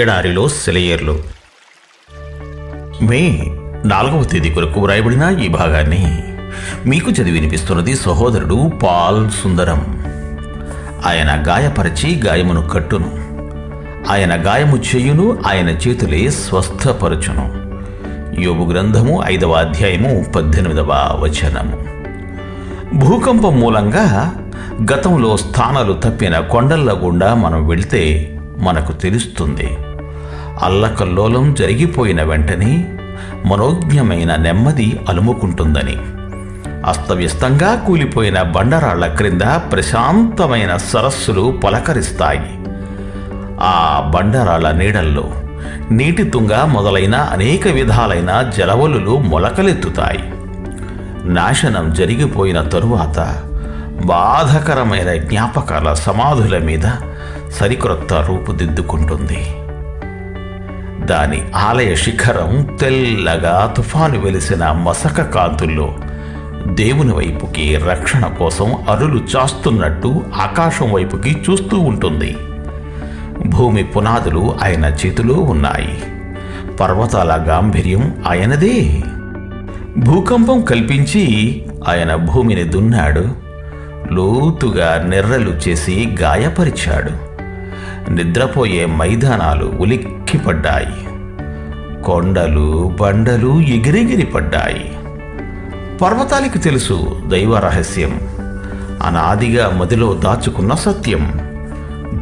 ఎడారిలో సెలయేర్లు. మే 4వ తేదీ కొరకు వ్రాయబడిన ఈ భాగాన్ని మీకు చదివి వినిపిస్తున్నది సహోదరుడు పాల్ సుందరం. ఆయన గాయపరచి గాయమును కట్టును, ఆయన గాయము చేయును, ఆయన చేతులే స్వస్థపరచును. యోబు గ్రంథము 5వ అధ్యాయము 18వ వచనము. భూకంపం మూలంగా గతంలో స్థానాలు తప్పిన కొండల గుండా మనం వెళ్తే మనకు తెలుస్తుంది. అల్లకల్లోలం జరిగిపోయిన వెంటనే మనోజ్ఞమైన నెమ్మది అలుముకుంటుందని. అస్తవ్యస్తంగా కూలిపోయిన బండరాళ్ల క్రింద ప్రశాంతమైన సరస్సులు పలకరిస్తాయి. ఆ బండరాళ్ల నీడల్లో నీటి తుంగ మొదలైన అనేక విధాలైన జలవలులు మొలకలెత్తుతాయి. నాశనం జరిగిపోయిన తరువాత బాధకరమైన జ్ఞాపకాల సమాధుల మీద సరికొత్త రూపుదిద్దుకుంటుంది. దాని ఆలయ శిఖరం తెల్లగా తుఫాను వెలిసిన మసక కాంతుల్లో దేవుని వైపుకి రక్షణ కోసం అరులు చాస్తున్నట్టు ఆకాశం వైపుకి చూస్తూ ఉంటుంది. భూమి పునాదులు ఆయన చేతిలో ఉన్నాయి. పర్వతాల గాంభీర్యం ఆయనదే. భూకంపం కల్పించి ఆయన భూమిని దున్నాడు, లోతుగా నెర్రలు చేసి గాయపరిచాడు. నిద్రపోయే మైదానాలు ఉలిక్కిపడ్డాయి, కొండలు బండలు ఎగిరెగిరి పడ్డాయి. పర్వతానికి తెలుసు దైవ రహస్యం, అనాదిగా మదిలో దాచుకున్న సత్యం.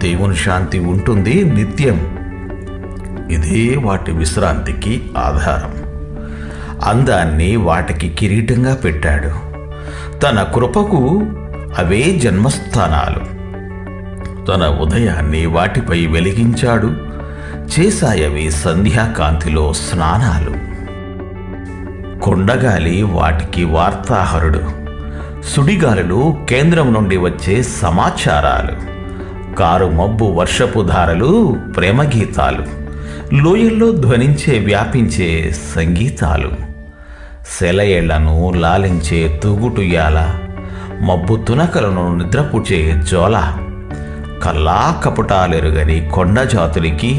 దేవుని శాంతి ఉంటుంది నిత్యం. ఇదే వాటి విశ్రాంతికి ఆధారం. అందాన్ని వాటికి కిరీటంగా పెట్టాడు. తన కృపకు అవే జన్మస్థానాలు. తన ఉదయాన్ని వాటిపై వెలిగించాడు. చేశాయవి సంధ్యాకాంతిలో స్నానాలు. కొండగాలి వాటికి వార్తాహరుడు. సుడిగాలులు కేంద్రం నుండి వచ్చే సమాచారాలు. కారు మబ్బు వర్షపు ధారలు ప్రేమగీతాలు. లోయల్లో ధ్వనించే వ్యాపించే సంగీతాలు. సెలయేళ్లను లాలించే తూగుటుయాల, మబ్బు తునకలను నిద్రపుచే జోల. కల్లా కపటాలెరుగని కొండ జాతులకి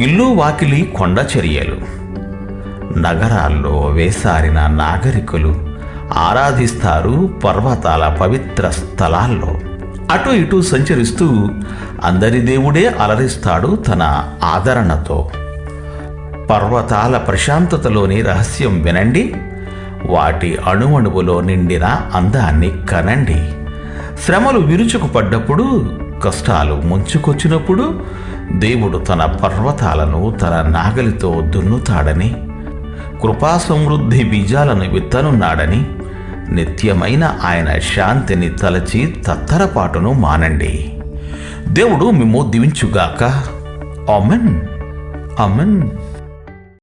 ఇల్లు వాకిలి కొండ చర్యలు. నగరాల్లో వేసారిన నాగరికులు ఆరాధిస్తారు పర్వతాల పవిత్ర స్థలాల్లో. అటు ఇటు సంచరిస్తూ అందరి దేవుడే అలరిస్తాడు తన ఆదరణతో. పర్వతాల ప్రశాంతతలోని రహస్యం వినండి. వాటి అణువణువులో నిండిన అందాన్ని కనండి. శ్రమలు విరుచుకుపడ్డప్పుడు, కష్టాలు ముంచుకొచ్చినప్పుడు దేవుడు తన పర్వతాలను తన నాగలితో దున్నుతాడని, కృపా సమృద్ధి బీజాలను విత్తనున్నాడని, నిత్యమైన ఆయన శాంతిని తలచి తత్తరపాటును మానండి. దేవుడు మిమ్ము దీవించుగాక. Amen, amen.